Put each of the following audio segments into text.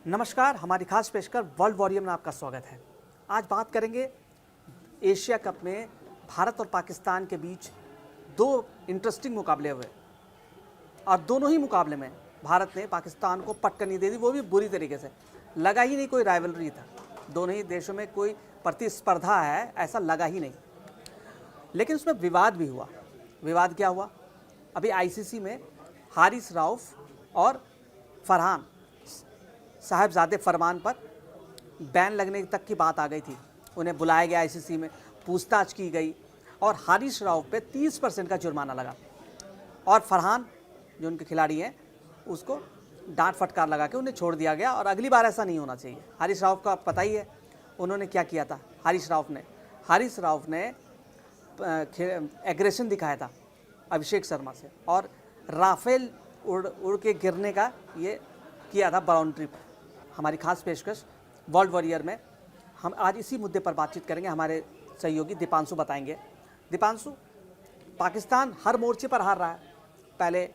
नमस्कार, हमारी खास पेशकर वर्ल्ड वॉरियर में आपका स्वागत है। आज बात करेंगे एशिया कप में भारत और पाकिस्तान के बीच दो इंटरेस्टिंग मुकाबले हुए और दोनों ही मुकाबले में भारत ने पाकिस्तान को पटकनी दे दी, वो भी बुरी तरीके से। लगा ही नहीं कोई राइवलरी था, दोनों ही देशों में कोई प्रतिस्पर्धा है ऐसा लगा ही नहीं। लेकिन उसमें विवाद भी हुआ। विवाद क्या हुआ? अभी आईसीसी में हारिस रऊफ और फरहान साहिबजादे फरमान पर बैन लगने तक की बात आ गई थी। उन्हें बुलाया गया आईसीसी में, पूछताछ की गई और हारिस रऊफ पे 30% का जुर्माना लगा और फरहान जो उनके खिलाड़ी हैं उसको डांट फटकार लगा के उन्हें छोड़ दिया गया। और अगली बार ऐसा नहीं होना चाहिए। हारिस रऊफ का पता ही है उन्होंने क्या किया था। हारिस रऊफ ने एग्रेशन दिखाया था अभिषेक शर्मा से और राफेल उड़ के गिरने का ये किया था बाउंड्री पर। हमारी खास पेशकश वर्ल्ड वॉरियर में हम आज इसी मुद्दे पर बातचीत करेंगे। हमारे सहयोगी दीपांशु बताएंगे। दीपांशु, पाकिस्तान हर मोर्चे पर हार रहा है। पहले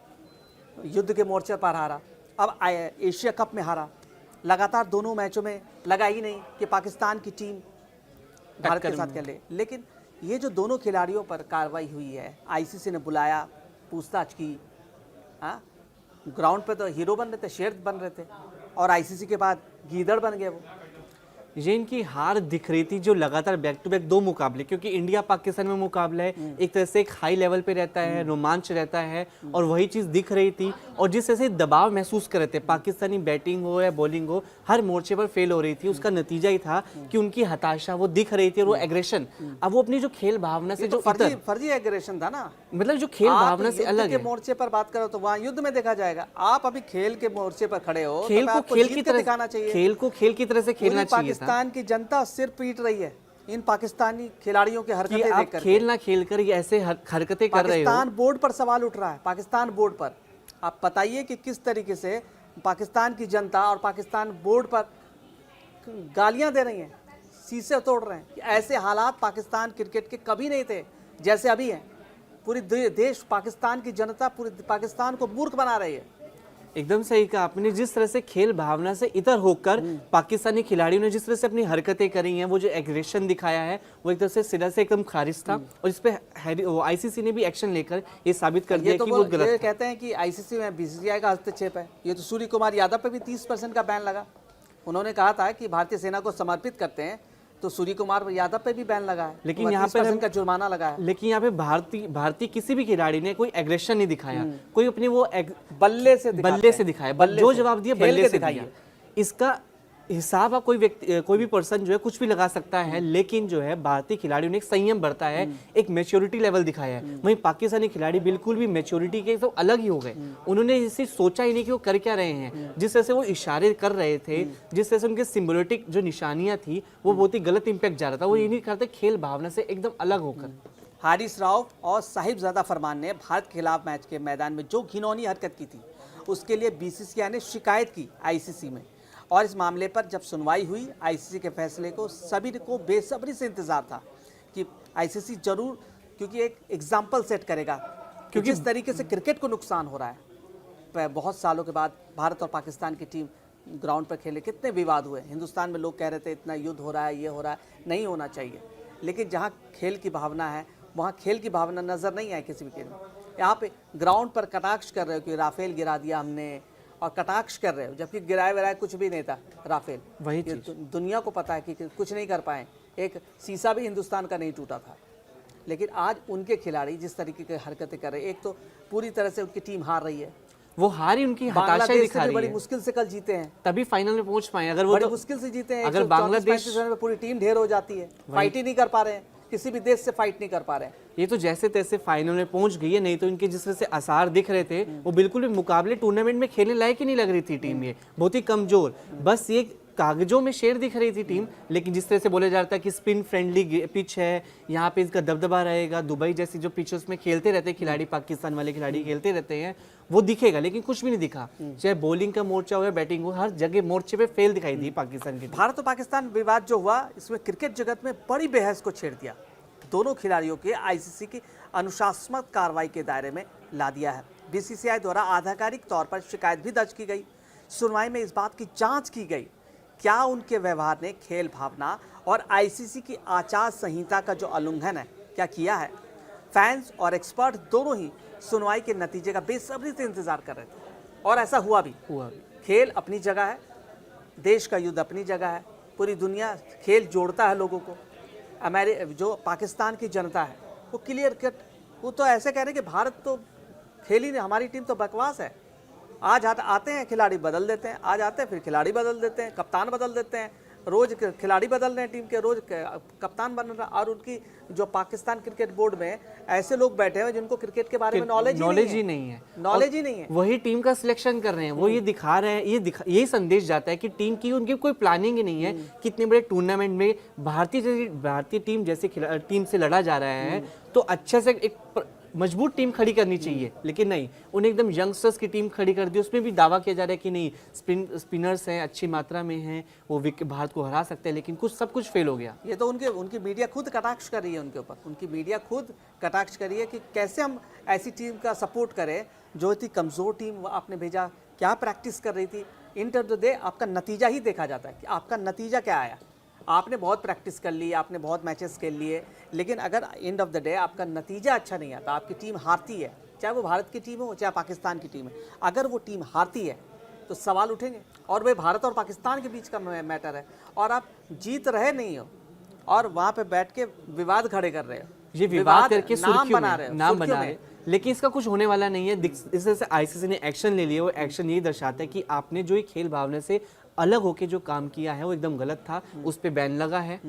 युद्ध के मोर्चे पर हारा, अब एशिया कप में हारा। लगातार दोनों मैचों में लगा ही नहीं कि पाकिस्तान की टीम भारत के साथ खेले। लेकिन ये जो दोनों खिलाड़ियों पर कार्रवाई हुई है, आईसीसी ने बुलाया, पूछताछ की। हाँ, ग्राउंड पे तो हीरो बन रहे थे, शेर बन रहे थे और आईसीसी के बाद गीदड़ बन गए वो। ये इनकी हार दिख रही थी जो लगातार बैक टू बैक दो मुकाबले, क्योंकि इंडिया पाकिस्तान में मुकाबला है, एक तरह से एक हाई लेवल पे रहता है, रोमांच रहता है और वही चीज़ दिख रही थी। और जिस तरह से दबाव महसूस कर रहे थे, पाकिस्तानी बैटिंग हो या बॉलिंग हो, हर मोर्चे पर फेल हो रही थी। उसका नतीजा ही था कि उनकी हताशा वो दिख रही थी और वो एग्रेशन। अब वो अपनी जो खेल भावना से जो फर्जी एग्रेशन था ना, मतलब जो खेल भावना से अलग है। मोर्चे पर बात करो तो वहाँ युद्ध में देखा जाएगा। आप अभी खेल के मोर्चे पर खड़े हो, खेल को खेल की तरह दिखाना चाहिए, खेल को खेल की तरह से खेलना चाहिए। पाकिस्तान की जनता सिर पीट रही है इन पाकिस्तानी खिलाड़ियों के हरकतें देखकर। खेल ना खेल कर ये ऐसे हरकतें कर रहे हो। पाकिस्तान बोर्ड पर सवाल उठ रहा है। पाकिस्तान बोर्ड पर आप बताइए कि किस तरीके से पाकिस्तान की जनता और पाकिस्तान बोर्ड पर गालियां दे रही हैं, शीशे तोड़ रहे हैं कि ऐसे हालात पाकिस्तान क्रिकेट के कभी नहीं थे जैसे अभी हैं। पूरी देश, पाकिस्तान की जनता पूरे पाकिस्तान को मूर्ख बना रही है। एकदम सही कहा आपने। जिस तरह से खेल भावना से इतर होकर पाकिस्तानी खिलाड़ियों ने जिस तरह से अपनी हरकतें करी हैं, वो जो एग्रेशन दिखाया है, वो एक तरह से सिरा से एकदम खारिज था। और इस पे आईसीसी ने भी एक्शन लेकर ये साबित कर दिया कि वो गलत ये कहते हैं कि आईसीसी में बीसीसीआई का हस्तक्षेप है। ये तो सूर्य कुमार यादव पे भी 30% का बैन लगा। उन्होंने कहा था कि भारतीय सेना को समर्पित करते हैं, तो सूर्य कुमार यादव पे भी बैन लगा है। लेकिन यहाँ पे का जुर्माना लगा है। लेकिन यहाँ पे भारतीय किसी भी खिलाड़ी ने कोई एग्रेशन नहीं दिखाया, कोई अपनी वो बल्ले से दिखाया, जो जवाब दिया बल्ले से दिखाया। इसका हिसाब आप कोई भी पर्सन जो है कुछ भी लगा सकता है, लेकिन जो है भारतीय खिलाड़ियों ने एक संयम बरता है, एक मैच्योरिटी लेवल दिखाया है। वहीं पाकिस्तानी खिलाड़ी बिल्कुल भी मैच्योरिटी के तो अलग ही हो गए। उन्होंने इसे सोचा ही नहीं कि वो कर क्या रहे हैं। जिस तरह से वो इशारे कर रहे थे, जिस तरह से उनके सिम्बोलिक जो निशानियां थी, वो बहुत ही गलत इंपैक्ट जा रहा था। वो ये नहीं करते खेल भावना से एकदम अलग होकर। हारिस रऊफ और साहिबजादा फरमान ने भारत के खिलाफ मैच के मैदान में जो घिनौनी हरकत की थी, उसके लिए बीसीसीआई ने शिकायत की आईसीसी में। और इस मामले पर जब सुनवाई हुई, आईसीसी के फैसले को सभी को बेसब्री से इंतजार था कि आईसीसी जरूर, क्योंकि एक एग्जाम्पल सेट करेगा कि जिस तरीके से क्रिकेट को नुकसान हो रहा है। बहुत सालों के बाद भारत और पाकिस्तान की टीम ग्राउंड पर खेले, कितने विवाद हुए। हिंदुस्तान में लोग कह रहे थे इतना युद्ध हो रहा है, ये हो रहा है, नहीं होना चाहिए। लेकिन जहाँ खेल की भावना है, वहाँ खेल की भावना नजर नहीं आई किसी भी खेल में। यहाँ पे ग्राउंड पर कटाक्ष कर रहे हो कि राफेल गिरा दिया हमने, और कटाक्ष कर रहे हो, जबकि गिराए विराए कुछ भी नहीं था राफेल। वही दुनिया को पता है कि कुछ नहीं कर पाए, एक शीशा भी हिंदुस्तान का नहीं टूटा था। लेकिन आज उनके खिलाड़ी जिस तरीके की हरकतें कर रहे हैं, एक तो पूरी तरह से उनकी टीम हार रही है। वो हारी उनकी हताशा दिखा रही है। बड़ी मुश्किल से कल जीते हैं, तभी फाइनल में पहुंच पाए। अगर वो बड़ी मुश्किल से जीते हैं। अगर बांग्लादेश में पूरी टीम ढेर हो जाती है, फाइट ही नहीं कर पा रहे हैं, किसी भी देश से फाइट नहीं कर पा रहे हैं। ये तो जैसे तैसे फाइनल में पहुंच गई है, नहीं तो इनके जिस तरह से आसार दिख रहे थे, वो बिल्कुल भी मुकाबले टूर्नामेंट में खेलने लायक ही नहीं लग रही थी टीम। ये बहुत ही कमजोर, बस ये कागजों में शेर दिख रही थी टीम। लेकिन जिस तरह से बोला जा रहा था कि स्पिन फ्रेंडली पिच है, यहाँ पे इसका दबदबा रहेगा, दुबई जैसी जो पिचेस में खेलते रहते हैं खिलाड़ी, पाकिस्तान वाले खिलाड़ी खेलते रहते हैं, वो दिखेगा। लेकिन कुछ भी नहीं दिखा। चाहे बॉलिंग का मोर्चा हो या बैटिंग हो, हर जगह मोर्चे पे फेल दिखाई दी पाकिस्तान की। भारत और पाकिस्तान विवाद जो हुआ, इसमें क्रिकेट जगत में बड़ी बहस को छेड़ दिया। दोनों खिलाड़ियों के आईसीसी की अनुशासनात्मक कार्रवाई के दायरे में ला दिया है। बीसीसीआई द्वारा आधिकारिक तौर पर शिकायत भी दर्ज की गई। सुनवाई में इस बात की जांच की गई क्या उनके व्यवहार ने खेल भावना और आईसीसी की आचार संहिता का जो उल्लंघन है क्या किया है। फैंस और एक्सपर्ट दोनों ही सुनवाई के नतीजे का बेसब्री से इंतजार कर रहे थे और ऐसा हुआ भी। खेल अपनी जगह है, देश का युद्ध अपनी जगह है, पूरी दुनिया खेल जोड़ता है लोगों को। जो पाकिस्तान की जनता है वो क्लियर कट, वो तो ऐसे कह रहे हैं कि भारत तो खेल ही नहीं, हमारी टीम तो बकवास है। आज आते हैं खिलाड़ी बदल देते हैं, आज आते हैं फिर खिलाड़ी बदल देते हैं, कप्तान बदल देते हैं, रोज खिलाड़ी बदल रहे हैं टीम के, रोज कप्तान बन रहा। और उनकी जो पाकिस्तान क्रिकेट बोर्ड में ऐसे लोग बैठे हैं जिनको क्रिकेट के बारे में नॉलेज ही नहीं है। वही टीम का सिलेक्शन कर रहे हैं, वो ये दिखा रहे हैं, यही संदेश जाता है कि टीम की उनकी कोई प्लानिंग ही नहीं है। कितने बड़े टूर्नामेंट में भारतीय टीम जैसे टीम से लड़ा जा रहा है तो अच्छे से एक मजबूत टीम खड़ी करनी चाहिए, लेकिन नहीं, उन्हें एकदम यंगस्टर्स की टीम खड़ी कर दी। उसमें भी दावा किया जा रहा है कि नहीं, स्पिनर्स हैं, अच्छी मात्रा में हैं, वो भारत को हरा सकते हैं, लेकिन सब कुछ फेल हो गया। ये तो उनकी मीडिया खुद कटाक्ष कर रही है उनके ऊपर, उनकी मीडिया खुद कटाक्ष कर रही है कि कैसे हम ऐसी टीम का सपोर्ट करें जो इतनी कमज़ोर टीम आपने भेजा, क्या प्रैक्टिस कर रही थी। एंड ऑफ द डे आपका नतीजा ही देखा जाता है कि आपका नतीजा क्या आया। आपने बहुत प्रैक्टिस कर ली, आपने बहुत मैचेस खेल लिए, लेकिन अगर एंड ऑफ द डे आपका नतीजा अच्छा नहीं आता, आपकी टीम हारती है, चाहे वो भारत की टीम हो चाहे पाकिस्तान की टीम है, अगर वो टीम हारती है तो सवाल उठेंगे। और भाई भारत और पाकिस्तान के बीच का मैटर है और आप जीत रहे नहीं हो और वहाँ पे बैठ के विवाद खड़े कर रहे हो, ये विवाद करके नाम बना रहे हो। लेकिन इसका कुछ होने वाला नहीं है। इससे आईसीसी ने एक्शन ले लिया, वो एक्शन यही दर्शाता है कि आपने जो खेल भावना से अलग होके जो काम किया है वो एकदम गलत था, उस पे बैन लगा है।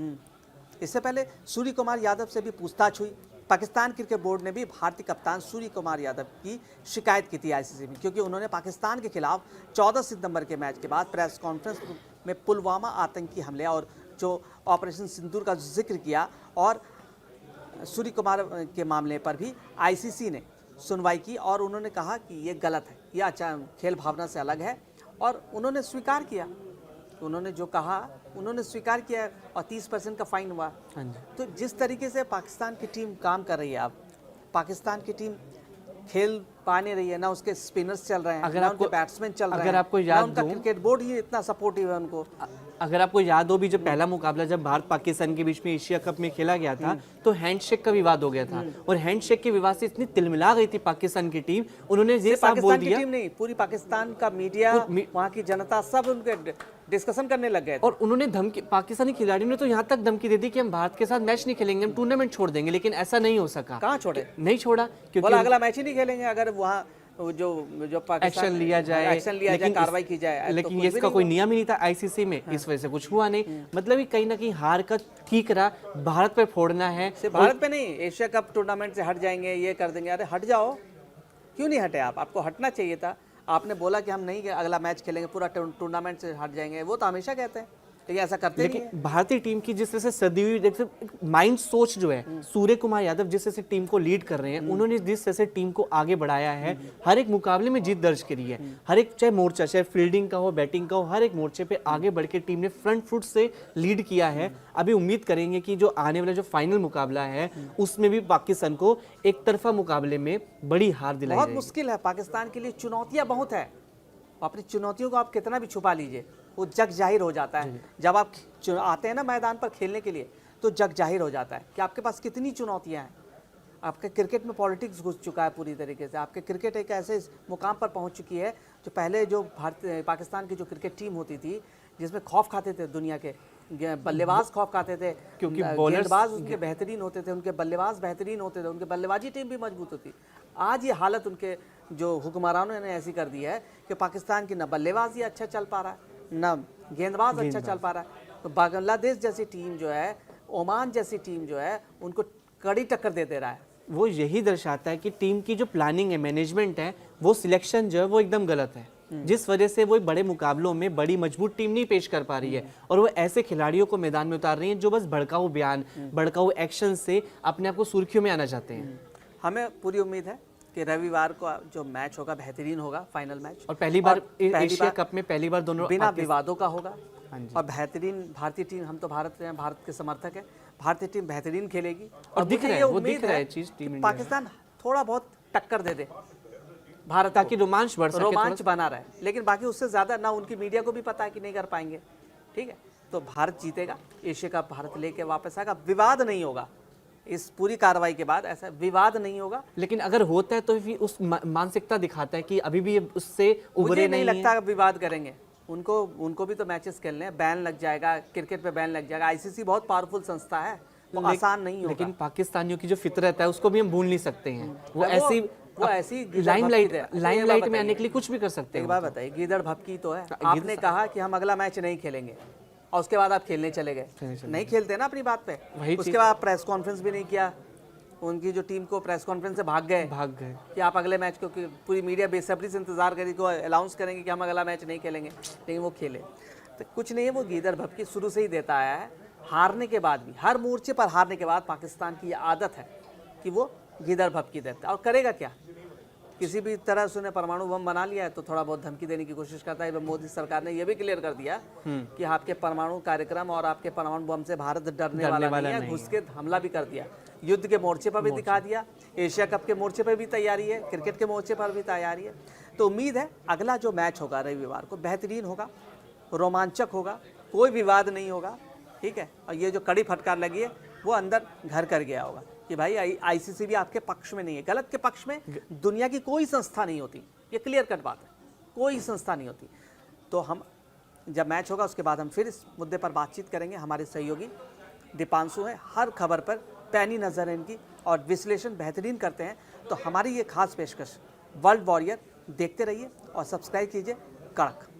इससे पहले सूर्य कुमार यादव से भी पूछताछ हुई। पाकिस्तान क्रिकेट बोर्ड ने भी भारतीय कप्तान सूर्य कुमार यादव की शिकायत की थी आईसीसी में, क्योंकि उन्होंने पाकिस्तान के खिलाफ 14 सितंबर के मैच के बाद प्रेस कॉन्फ्रेंस में पुलवामा आतंकी हमले और जो ऑपरेशन सिंदूर का जिक्र किया और सूर्य कुमार के मामले पर भी आईसीसी ने सुनवाई की और उन्होंने कहा कि ये गलत है, यह अच्छा खेल भावना से अलग है और उन्होंने स्वीकार किया। उन्होंने जो कहा उन्होंने स्वीकार किया और 30% का फाइन हुआ। तो जिस तरीके से पाकिस्तान की टीम काम कर रही है, अब पाकिस्तान की टीम खेल पा नहीं रही है, ना उसके स्पिनर्स चल रहे हैं, ना उनके बैट्समैन चल रहे हैं, आपको याद उनका क्रिकेट बोर्ड ही इतना सपोर्टिव है उनको। अगर आपको याद हो भी जब पहला मुकाबला जब भारत पाकिस्तान के बीच में एशिया कप में खेला गया था तो हैंडशेक का विवाद हो गया था और हैंडशेक के विवाद से इतनी तिलमिला गई थी पाकिस्तान की टीम, उन्होंने ये साफ बोल दिया। टीम नहीं, पूरी पाकिस्तान का मीडिया, वहाँ की जनता सब उनके डिस्कशन करने लग गए और उन्होंने धमकी, पाकिस्तानी खिलाड़ियों ने तो यहाँ तक धमकी दे दी कि हम भारत के साथ मैच नहीं खेलेंगे, हम टूर्नामेंट छोड़ देंगे, लेकिन ऐसा नहीं हो सका। कहाँ छोड़े? नहीं छोड़ा, क्योंकि अगला मैच ही नहीं खेलेंगे अगर वहाँ जो एक्शन लिया जाए, कार्रवाई की जाए। लेकिन ये इसका कोई नियम ही नहीं था आईसीसी में, इस वजह से कुछ हुआ नहीं। मतलब ये कहीं ना कहीं हार का ठीक रहा, भारत पे फोड़ना है। सिर्फ भारत पे नहीं, एशिया कप टूर्नामेंट से हट जाएंगे, ये कर देंगे। अरे हट जाओ, क्यों नहीं हटे आप? आपको हटना चाहिए था। आपने बोला कि हम नहीं अगला मैच खेलेंगे, पूरा टूर्नामेंट से हट जाएंगे, वो तो हमेशा कहते हैं, लेकिन ऐसा करते नहीं है। भारतीय टीम की जिस तरह से सदी हुई माइंड सोच जो है, सूर्य कुमार यादव जिस तरह से टीम को लीड कर रहे हैं, उन्होंने जिस तरह से टीम को आगे बढ़ाया है, हर एक मुकाबले में जीत दर्ज करी है, हर एक चाहे मोर्चा, चाहे फील्डिंग का हो, बैटिंग का हो, हर एक मोर्चे पे आगे बढ़ के टीम ने फ्रंट फुट से लीड किया है। अभी उम्मीद करेंगे कि जो आने वाला जो फाइनल मुकाबला है उसमें भी पाकिस्तान को एक तरफा मुकाबले में बड़ी हार दिलाई बहुत मुश्किल है पाकिस्तान के लिए, चुनौतियां बहुत है। अपनी चुनौतियों को आप कितना भी छुपा लीजिए, वो जग जाहिर हो जाता है। जब आप आते हैं ना मैदान पर खेलने के लिए, तो जग जाहिर हो जाता है कि आपके पास कितनी चुनौतियां हैं। आपके क्रिकेट में पॉलिटिक्स घुस चुका है पूरी तरीके से। आपके क्रिकेट एक ऐसे मुकाम पर पहुंच चुकी है जो पहले जो पाकिस्तान की जो क्रिकेट टीम होती थी, जिसमें खौफ खाते थे दुनिया के बल्लेबाज, खौफ खाते थे क्योंकि गेंदबाज उनके बेहतरीन होते थे, उनके बल्लेबाज बेहतरीन होते थे, उनके बल्लेबाजी टीम भी मजबूत होती। आज ये हालत उनके जो हुक्मरानों ने ऐसी कर दी है कि पाकिस्तान की न बल्लेबाजी अच्छा चल पा रहा है, न गेंदबाज अच्छा चल पा रहा है। तो बांग्लादेश जैसी टीम जो है, ओमान जैसी टीम जो है, उनको कड़ी टक्कर दे रहा है। वो यही दर्शाता है कि टीम की जो प्लानिंग है, मैनेजमेंट है, वो सिलेक्शन जो है वो एकदम गलत है, जिस वजह से वो बड़े मुकाबलों में बड़ी मजबूत टीम नहीं पेश कर पा रही है और वो ऐसे खिलाड़ियों को मैदान में उतार रही है जो बस भड़काऊ बयान, भड़काऊ एक्शन से अपने आप को सुर्खियों में आना चाहते हैं। हमें पूरी उम्मीद है कि रविवार को जो मैच होगा बेहतरीन होगा, फाइनल मैच, और पहली बार एशिया कप में पहली बार दोनों बिना विवादों का होगा और बेहतरीन भारतीय टीम। हम तो भारत के समर्थक हैं, भारतीय टीम बेहतरीन खेलेगी और दिख रहा है, वो दिख रहा है चीज टीम पाकिस्तान थोड़ा बहुत टक्कर दे दे, भारत ताकि रोमांच बढ़ सके, रोमांच बना रहे, लेकिन बाकी उससे ज़्यादा ना उनकी मीडिया को भी पता है कि नहीं कर पाएंगे। ठीक है, तो भारत जीतेगा, एशिया कप भारत लेके वापस आएगा, विवाद नहीं होगा इस पूरी कार्रवाई के बाद, ऐसा विवाद नहीं होगा। लेकिन अगर होता है तो भी उस मानसिकता दिखाता है कि अभी भी उससे मुझे उभरे नहीं नहीं लगता विवाद करेंगे, उनको भी तो मैचेस खेलने हैं, बैन लग जाएगा, क्रिकेट पे बैन लग जाएगा। आईसीसी बहुत पावरफुल संस्था है, वो आसान नहीं होगा। लेकिन पाकिस्तानियों की जो फितरत है उसको भी हम भूल नहीं सकते हैं। वो ऐसी लाइमलाइट में आने के लिए कुछ भी कर सकते हैं। एक बात बताइए, गीदड़ भपकी तो है। आपने कहा कि हम अगला मैच नहीं खेलेंगे और उसके बाद आप खेलने चले गए, नहीं खेलते ना अपनी बात पे। उसके बाद प्रेस कॉन्फ्रेंस भी नहीं किया, उनकी जो टीम को प्रेस कॉन्फ्रेंस से भाग गए कि आप अगले मैच को, पूरी मीडिया बेसब्री से इंतजार करी को अनाउंस करेंगे कि हम अगला मैच नहीं खेलेंगे, लेकिन वो खेले। तो कुछ नहीं है, वो गीदड़ भपकी शुरू से ही देता आया है। हारने के बाद भी, हर मोर्चे पर हारने के बाद पाकिस्तान की ये आदत है कि वो गीदड़ भपकी देता है। और करेगा क्या, किसी भी तरह से उन्हें परमाणु बम बना लिया है तो थोड़ा बहुत धमकी देने की कोशिश करता है। मोदी सरकार ने यह भी क्लियर कर दिया कि आपके परमाणु कार्यक्रम और आपके परमाणु बम से भारत डरने वाला नहीं है। घुस के हमला भी कर दिया, युद्ध के मोर्चे पर भी दिखा दिया, एशिया कप के मोर्चे पर भी तैयारी है, क्रिकेट के मोर्चे पर भी तैयारी है। तो उम्मीद है अगला जो मैच होगा रविवार को बेहतरीन होगा, रोमांचक होगा, कोई विवाद नहीं होगा। ठीक है, और ये जो कड़ी फटकार लगी है वो अंदर घर कर गया होगा कि भाई आईसीसी भी आपके पक्ष में नहीं है, गलत के पक्ष में दुनिया की कोई संस्था नहीं होती, ये क्लियर कट बात है, कोई संस्था नहीं होती। तो हम जब मैच होगा उसके बाद हम फिर इस मुद्दे पर बातचीत करेंगे। हमारे सहयोगी दीपांशु हैं, हर खबर पर पैनी नज़र है इनकी और विश्लेषण बेहतरीन करते हैं। तो हमारी ये खास पेशकश वर्ल्ड वॉरियर देखते रहिए और सब्सक्राइब कीजिए कड़क।